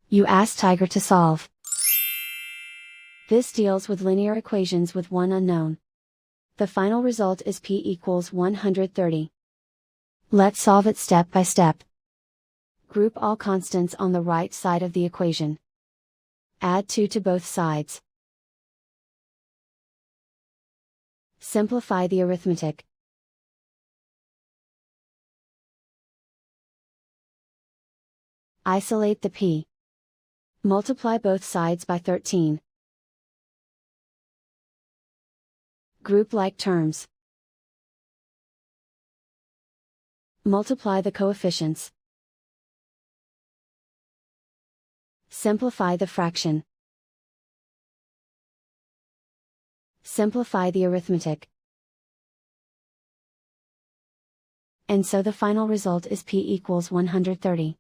You ask Tiger to solve. This deals with linear equations with one unknown. The final result is p equals 130. Let's solve it step by step. Group all constants on the right side of the equation. Add 2 to both sides. Simplify the arithmetic. Isolate the p. Multiply both sides by 13. Group like terms. Multiply the coefficients. Simplify the fraction. Simplify the arithmetic. And so the final result is p equals 130.